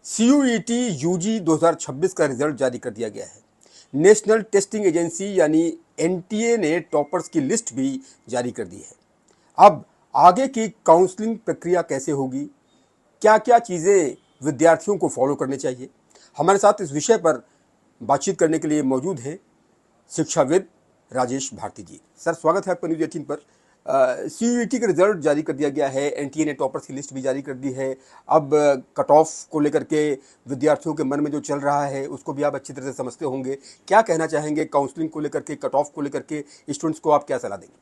CUET UG 2026 का result जारी कर दिया गया है। नेशनल टेस्टिंग एजेंसी यानी एनटीए ने टॉपर्स की लिस्ट भी जारी कर दी है। अब आगे की काउंसलिंग प्रक्रिया कैसे होगी, क्या क्या चीज़ें विद्यार्थियों को फॉलो करनी चाहिए, हमारे साथ इस विषय पर बातचीत करने के लिए मौजूद हैं शिक्षाविद राजेश भारती जी। सर, स्वागत है आपका न्यूज 18 पर। सीयूईटी का रिजल्ट जारी कर दिया गया है, एनटीए ने टॉपर्स की लिस्ट भी जारी कर दी है। अब कट ऑफ को लेकर के विद्यार्थियों के मन में जो चल रहा है उसको भी आप अच्छी तरह से समझते होंगे। क्या कहना चाहेंगे काउंसलिंग को लेकर के, कट ऑफ को लेकर के स्टूडेंट्स को आप क्या सलाह देंगे?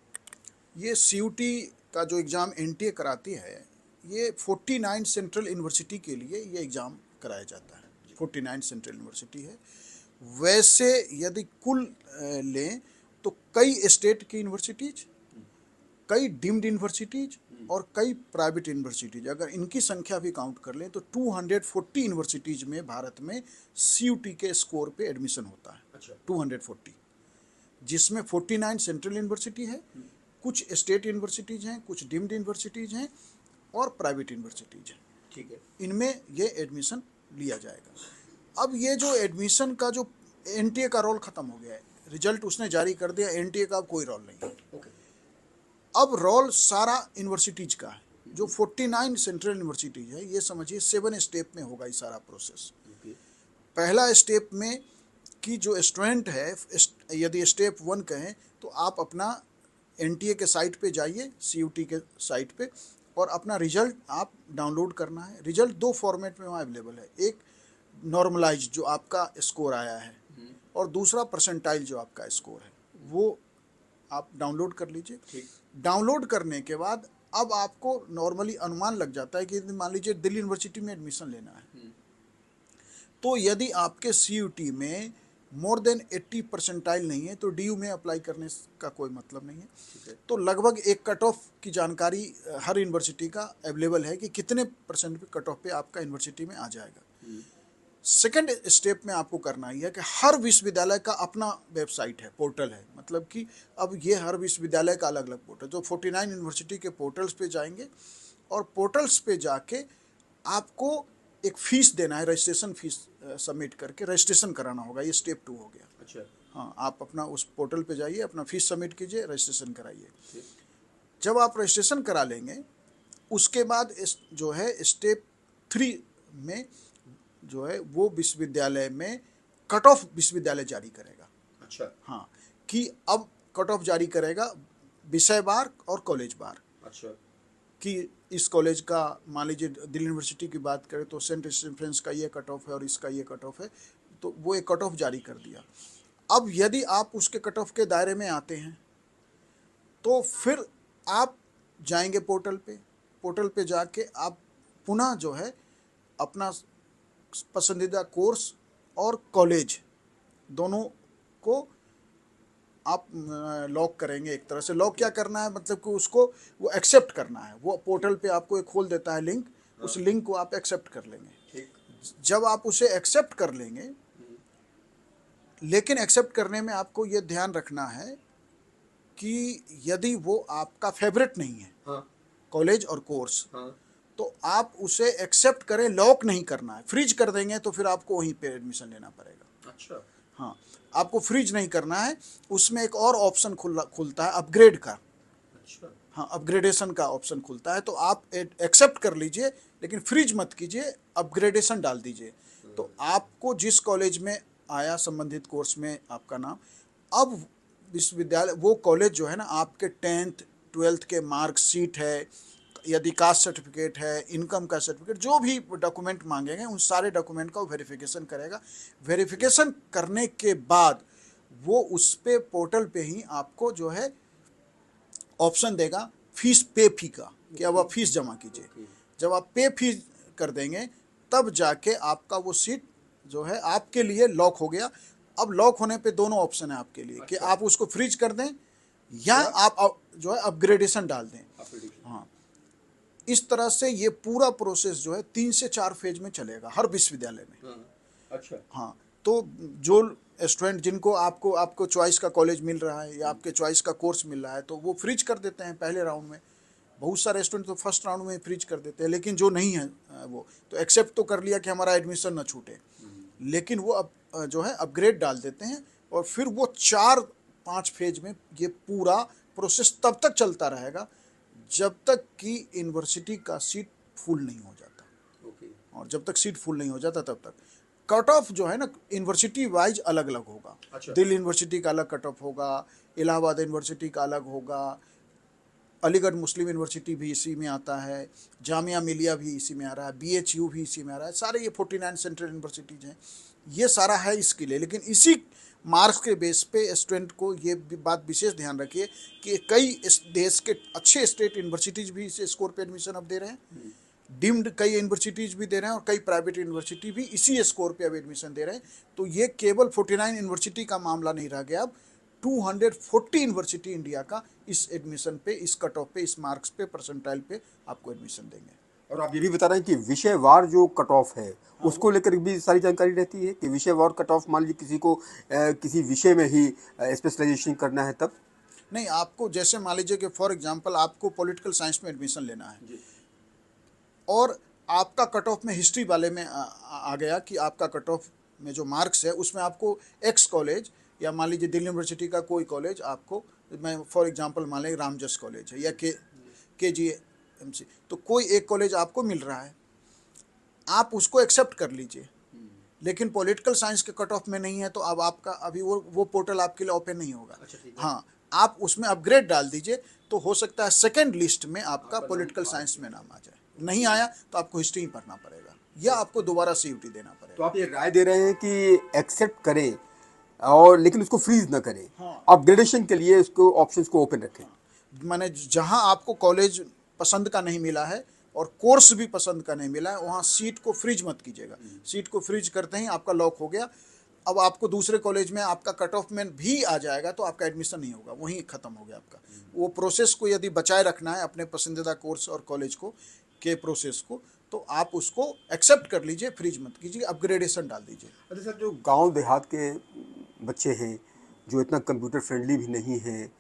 ये सीयूटी का जो एग्ज़ाम एनटीए कराती है, ये 49 सेंट्रल यूनिवर्सिटी के लिए ये एग्ज़ाम कराया जाता है। 49 सेंट्रल यूनिवर्सिटी है। वैसे यदि कुल लें तो कई स्टेट की यूनिवर्सिटीज़, कई डीम्ड यूनिवर्सिटीज़ और कई प्राइवेट यूनिवर्सिटीज़, अगर इनकी संख्या भी काउंट कर लें तो 240 यूनिवर्सिटीज़ में भारत में सीयूटी के स्कोर पे एडमिशन होता है। अच्छा। 240, जिसमें 49 सेंट्रल यूनिवर्सिटी है, कुछ स्टेट यूनिवर्सिटीज़ हैं, कुछ डीम्ड यूनिवर्सिटीज़ हैं और प्राइवेट यूनिवर्सिटीज़ हैं। ठीक है, इनमें ये एडमिशन लिया जाएगा। अब ये जो एडमिशन का जो एनटीए का रोल ख़त्म हो गया है, रिजल्ट उसने जारी कर दिया, एनटीए का अब कोई रोल नहीं है। okay. अब रोल सारा यूनिवर्सिटीज़ का है। जो 49 सेंट्रल यूनिवर्सिटीज़ है, ये समझिए 7 स्टेप में होगा ये सारा प्रोसेस। okay. पहला स्टेप में कि जो स्टूडेंट है, यदि स्टेप 1 कहें तो आप अपना एनटीए के साइट पे जाइए, सीयूटी के साइट पे, और अपना रिजल्ट आप डाउनलोड करना है। रिजल्ट 2 फॉर्मेट में वहाँ अवेलेबल है, एक नॉर्मलाइज जो आपका स्कोर आया है और दूसरा परसेंटाइल जो आपका स्कोर है, वो आप डाउनलोड कर लीजिए। डाउनलोड करने के बाद अब आपको नॉर्मली अनुमान लग जाता है कि मान लीजिए दिल्ली यूनिवर्सिटी में एडमिशन लेना है, तो यदि आपके सीयूटी में मोर देन 80 परसेंटाइल नहीं है तो डीयू में अप्लाई करने का कोई मतलब नहीं है। तो लगभग एक कट ऑफ की जानकारी हर यूनिवर्सिटी का अवेलेबल है कि कितने परसेंट पे कट ऑफ पे आपका यूनिवर्सिटी में आ जाएगा। सेकंड स्टेप में आपको करना ही है कि हर विश्वविद्यालय का अपना वेबसाइट है, पोर्टल है। मतलब कि अब ये हर विश्वविद्यालय का अलग अलग पोर्टल, जो 49 यूनिवर्सिटी के पोर्टल्स पे जाएंगे और पोर्टल्स पे जाके आपको एक फ़ीस देना है, रजिस्ट्रेशन फ़ीस सबमिट करके रजिस्ट्रेशन कराना होगा। ये स्टेप 2 हो गया। अच्छा। हाँ, आप अपना उस पोर्टल पे जाइए, अपना फ़ीस सबमिट कीजिए, रजिस्ट्रेशन कराइए। जब आप रजिस्ट्रेशन करा लेंगे, उसके बाद जो है स्टेप 3 में जो है वो विश्वविद्यालय में कट ऑफ विश्वविद्यालय जारी करेगा। अच्छा। हाँ, कि अब कट ऑफ जारी करेगा विषय बार और कॉलेज बार। अच्छा। कि इस कॉलेज का, मान लीजिए दिल्ली यूनिवर्सिटी की बात करें तो सेंट स्टीफेंस का ये कट ऑफ है और इसका ये कट ऑफ है, तो वो एक कट ऑफ जारी कर दिया। अब यदि आप उसके कट ऑफ के दायरे में आते हैं तो फिर आप जाएंगे पोर्टल पे जाके आप पुनः जो है अपना पसंदीदा कोर्स और कॉलेज दोनों को आप लॉक करेंगे। एक तरह से लॉक क्या करना है, मतलब कि उसको वो एक्सेप्ट करना है। वो पोर्टल पे आपको एक खोल देता है लिंक, उस लिंक को आप एक्सेप्ट कर लेंगे। जब आप उसे एक्सेप्ट कर लेंगे, लेकिन एक्सेप्ट करने में आपको ये ध्यान रखना है कि यदि वो आपका फेवरेट नहीं है, हाँ, कॉलेज और कोर्स, हाँ, तो आप उसे एक्सेप्ट करें, लॉक नहीं करना है। फ्रीज कर देंगे तो फिर आपको वहीं पे एडमिशन लेना पड़ेगा। अच्छा। हाँ, आपको फ्रीज नहीं करना है। उसमें एक और ऑप्शन खुलता है अपग्रेड का। अच्छा। हाँ, अपग्रेडेशन का ऑप्शन खुलता है, तो आप एक्सेप्ट कर लीजिए लेकिन फ्रीज मत कीजिए, अपग्रेडेशन डाल दीजिए। तो आपको जिस कॉलेज में आया संबंधित कोर्स में आपका नाम, अब विश्वविद्यालय वो कॉलेज जो है ना, आपके 10th 12th के मार्कशीट है, यदि कास्ट सर्टिफिकेट है, इनकम का सर्टिफिकेट, जो भी डॉक्यूमेंट मांगेंगे उन सारे डॉक्यूमेंट का वेरिफिकेशन करेगा। वेरिफिकेशन करने के बाद वो उस पे पोर्टल पे ही आपको जो है ऑप्शन देगा फीस पे फी का, कि अब आप फीस जमा कीजिए। जब आप पे फी कर देंगे तब जाके आपका वो सीट जो है आपके लिए लॉक हो गया। अब लॉक होने पे दोनों ऑप्शन है आपके लिए, कि आप उसको फ्रीज कर दें या आप जो है अपग्रेडेशन डाल दें। हाँ, इस तरह से ये पूरा प्रोसेस जो है 3 से 4 फेज में चलेगा हर विश्वविद्यालय में। अच्छा। हाँ, तो जो स्टूडेंट जिनको आपको चॉइस का कॉलेज मिल रहा है या आपके चॉइस का कोर्स मिल रहा है, तो वो फ्रीज कर देते हैं पहले राउंड में। बहुत सारे स्टूडेंट तो फर्स्ट राउंड में फ्रीज कर देते हैं, लेकिन जो नहीं है वो तो एक्सेप्ट तो कर लिया कि हमारा एडमिशन ना छूटे, लेकिन वो अब जो है अपग्रेड डाल देते हैं, और फिर वो 4-5 फेज में ये पूरा प्रोसेस तब तक चलता रहेगा जब तक कि यूनिवर्सिटी का सीट फुल नहीं हो जाता। और जब तक सीट फुल नहीं हो जाता तब तक कट ऑफ जो है ना यूनिवर्सिटी वाइज अलग अलग होगा। अच्छा। दिल्ली यूनिवर्सिटी का अलग कट ऑफ होगा, इलाहाबाद यूनिवर्सिटी का अलग होगा, अलीगढ़ मुस्लिम यूनिवर्सिटी भी इसी में आता है, जामिया मिलिया भी इसी में आ रहा है, BHU भी इसी में आ रहा है, सारे ये 49 सेंट्रल यूनिवर्सिटीज़ हैं, ये सारा है इसके लिए। लेकिन इसी मार्क्स के बेस पे स्टूडेंट को ये बात विशेष ध्यान रखिए कि कई इस देश के अच्छे स्टेट यूनिवर्सिटीज़ भी इस स्कोर पे एडमिशन अब दे रहे हैं, डीम्ड कई यूनिवर्सिटीज़ भी दे रहे हैं, और कई प्राइवेट यूनिवर्सिटी भी इसी स्कोर पे अब एडमिशन दे रहे हैं। तो ये केवल 49 यूनिवर्सिटी का मामला नहीं रह गया, अब 240 यूनिवर्सिटी इंडिया का इस एडमिशन पे, इस कट ऑफ पे, इस मार्क्स पे, परसेंटाइल पे आपको एडमिशन देंगे। और आप ये भी बता रहे हैं कि विषयवार जो कट ऑफ है उसको लेकर भी सारी जानकारी रहती है कि विषयवार कट ऑफ, मान लीजिए किसी को किसी विषय में ही स्पेशलाइजेशन करना है तब? नहीं, आपको जैसे मान लीजिए कि फॉर एग्जांपल आपको पॉलिटिकल साइंस में एडमिशन लेना है, और आपका कट ऑफ में हिस्ट्री वाले में आ गया कि आपका कट ऑफ में जो मार्क्स है उसमें आपको एक्स कॉलेज, या मान लीजिए दिल्ली यूनिवर्सिटी का कोई कॉलेज आपको, मैं फॉर एग्जांपल मान लें रामजस कॉलेज है या KGMC, तो कोई एक कॉलेज आपको मिल रहा है, आप उसको एक्सेप्ट कर लीजिए। लेकिन पॉलिटिकल साइंस के कट ऑफ में नहीं है तो अब आपका अभी वो पोर्टल आपके लिए ओपन नहीं होगा। अच्छा, ठीक है। हाँ, आप उसमें अपग्रेड डाल दीजिए, तो हो सकता है सेकंड लिस्ट में आपका पॉलिटिकल साइंस में नाम आ जाए। नहीं आया तो आपको हिस्ट्री ही पढ़ना पड़ेगा, या आपको दोबारा CUT देना तो पड़ेगा। आप ये राय दे रहे हैं कि एक्सेप्ट करें और लेकिन उसको फ्रीज ना करें, हाँ। अपग्रेडेशन के लिए उसको ऑप्शंस को ओपन रखें। माने जहां आपको कॉलेज पसंद का नहीं मिला है और कोर्स भी पसंद का नहीं मिला है, वहाँ सीट को फ्रीज मत कीजिएगा। सीट को फ्रीज करते ही आपका लॉक हो गया, अब आपको दूसरे कॉलेज में आपका कट ऑफ में भी आ जाएगा तो आपका एडमिशन नहीं होगा, वहीं ख़त्म हो गया आपका। वो प्रोसेस को यदि बचाए रखना है अपने पसंदीदा कोर्स और कॉलेज को के प्रोसेस को, तो आप उसको एक्सेप्ट कर लीजिए, फ्रीज मत कीजिए, अपग्रेडेशन डाल दीजिए। अच्छा सर, जो गांव देहात के बच्चे हैं जो इतना कंप्यूटर फ्रेंडली भी नहीं हैं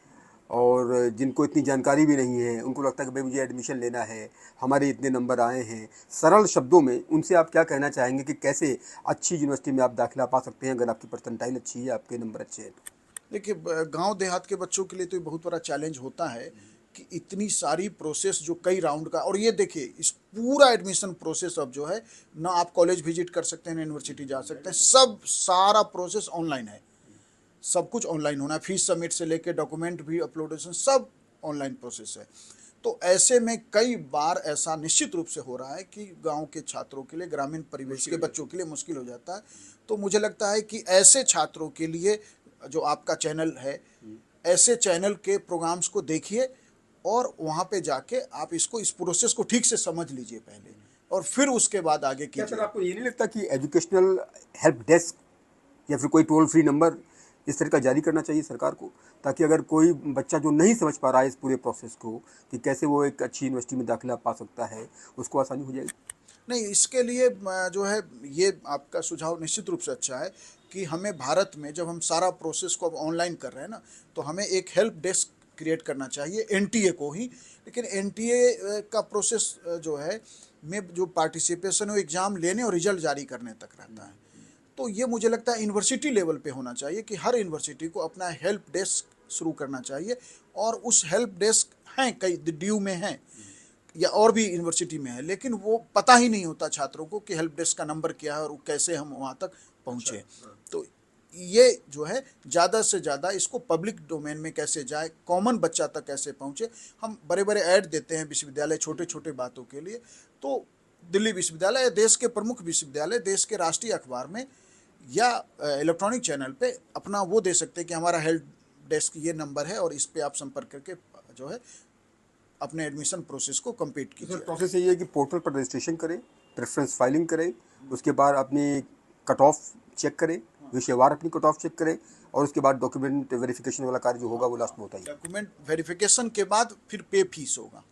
और जिनको इतनी जानकारी भी नहीं है, उनको लगता है कि भाई मुझे एडमिशन लेना है, हमारे इतने नंबर आए हैं, सरल शब्दों में उनसे आप क्या कहना चाहेंगे कि कैसे अच्छी यूनिवर्सिटी में आप दाखिला पा सकते हैं अगर आपकी परसेंटाइल अच्छी है, आपके नंबर अच्छे हैं? देखिए, गांव देहात के बच्चों के लिए तो ये बहुत बड़ा चैलेंज होता है कि इतनी सारी प्रोसेस जो कई राउंड का, और ये देखिए इस पूरा एडमिशन प्रोसेस अब जो है ना, आप कॉलेज विजिट कर सकते हैं ना यूनिवर्सिटी जा सकते हैं, सब सारा प्रोसेस ऑनलाइन है, सब कुछ ऑनलाइन होना है, फीस सबमिट से लेके डॉक्यूमेंट भी अपलोडेशन सब ऑनलाइन प्रोसेस है। तो ऐसे में कई बार ऐसा निश्चित रूप से हो रहा है कि गांव के छात्रों के लिए, ग्रामीण परिवेश के बच्चों के लिए मुश्किल हो जाता है। तो मुझे लगता है कि ऐसे छात्रों के लिए जो आपका चैनल है, ऐसे चैनल के प्रोग्राम्स को देखिए और वहाँ पे जाके आप इसको, इस प्रोसेस को ठीक से समझ लीजिए पहले, और फिर उसके बाद आगे क्या सर कीजिए। आपको ये नहीं लगता कि एजुकेशनल हेल्प डेस्क या फिर कोई टोल फ्री नंबर इस तरह का जारी करना चाहिए सरकार को, ताकि अगर कोई बच्चा जो नहीं समझ पा रहा है इस पूरे प्रोसेस को कि कैसे वो एक अच्छी यूनिवर्सिटी में दाखिला पा सकता है, उसको आसानी हो जाएगी? नहीं, इसके लिए जो है, ये आपका सुझाव निश्चित रूप से अच्छा है कि हमें भारत में जब हम सारा प्रोसेस को अब ऑनलाइन कर रहे हैं ना, तो हमें एक हेल्प डेस्क क्रिएट करना चाहिए, NTA को ही। लेकिन NTA का प्रोसेस जो है में जो पार्टिसिपेशन है वो एग्ज़ाम लेने और रिजल्ट जारी करने तक रहता है। तो ये मुझे लगता है यूनिवर्सिटी लेवल पे होना चाहिए कि हर यूनिवर्सिटी को अपना हेल्प डेस्क शुरू करना चाहिए, और उस हेल्प डेस्क हैं कई, DU में हैं या और भी यूनिवर्सिटी में है, लेकिन वो पता ही नहीं होता छात्रों को कि हेल्प डेस्क का नंबर क्या है और कैसे हम वहाँ तक पहुँचे। तो ये जो है ज़्यादा से ज़्यादा इसको पब्लिक डोमेन में कैसे जाए, कॉमन बच्चा तक कैसे पहुँचे। हम बड़े बड़े ऐड देते हैं विश्वविद्यालय छोटे छोटे बातों के लिए, तो दिल्ली विश्वविद्यालय, देश के प्रमुख विश्वविद्यालय, देश के राष्ट्रीय अखबार में या इलेक्ट्रॉनिक चैनल पे अपना वो दे सकते हैं कि हमारा हेल्प डेस्क ये नंबर है और इस पे आप संपर्क करके जो है अपने एडमिशन प्रोसेस को कंप्लीट कीजिए। प्रोसेस यही है कि पोर्टल पर रजिस्ट्रेशन करें, प्रेफरेंस फाइलिंग करें, उसके बाद अपनी कट ऑफ चेक करें, विषयवार अपनी कट ऑफ चेक करें, और उसके बाद डॉक्यूमेंट वेरिफिकेशन वाला कार्य जो होगा वो लास्ट में होता है। डॉक्यूमेंट वेरिफिकेशन के बाद फिर पे फीस होगा,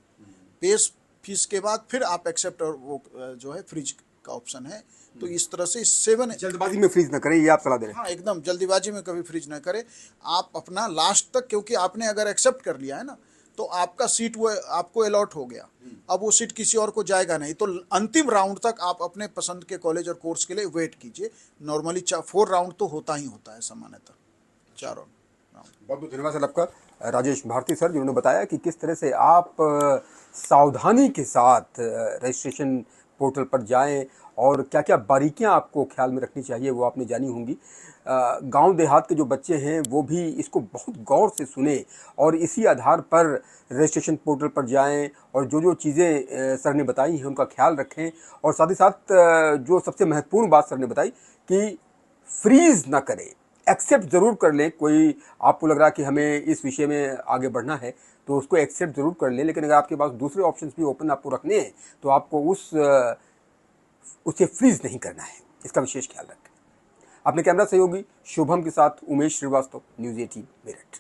पे फीस के बाद फिर आप एक्सेप्ट और वो जो है फ्रीज का ऑप्शन है। तो इस तरह से 7 जल्दबाजी में फ्रीज ना करें, ये आप सलाह दे रहे हैं? हाँ, एकदम जल्दीबाजी में कभी फ्रीज ना करें, आप अपना लास्ट तक, क्योंकि आपने अगर एक्सेप्ट कर लिया है ना, तो आपका सीट वो आपको अलॉट हो गया, अब वो सीट किसी और को जाएगा नहीं, तो अंतिम राउंड तक आप अपने पसंद के कॉलेज और कोर्स के लिए वेट कीजिए। नॉर्मली 4 राउंड तो होता ही होता है सामान्यतः, 4 राउंड। बहुत बहुत धन्यवाद सर आपका, राजेश भारती सर, जिन्होंने बताया कि किस तरह से आप सावधानी के साथ रजिस्ट्रेशन पोर्टल पर जाएं और क्या क्या बारीकियां आपको ख्याल में रखनी चाहिए वो आपने जानी होंगी। गांव देहात के जो बच्चे हैं वो भी इसको बहुत गौर से सुने और इसी आधार पर रजिस्ट्रेशन पोर्टल पर जाएं और जो जो चीज़ें सर ने बताई हैं उनका ख्याल रखें। और साथ ही साथ जो सबसे महत्वपूर्ण बात सर ने बताई कि फ्रीज ना करें, एक्सेप्ट ज़रूर कर लें। कोई आपको लग रहा है कि हमें इस विषय में आगे बढ़ना है तो उसको एक्सेप्ट ज़रूर कर लें, लेकिन अगर आपके पास दूसरे ऑप्शंस भी ओपन आपको रखने हैं तो आपको उसे फ्रीज नहीं करना है, इसका विशेष ख्याल रखें। अपने कैमरा सहयोगी शुभम के साथ उमेश श्रीवास्तव, न्यूज़ 18 मेरठ।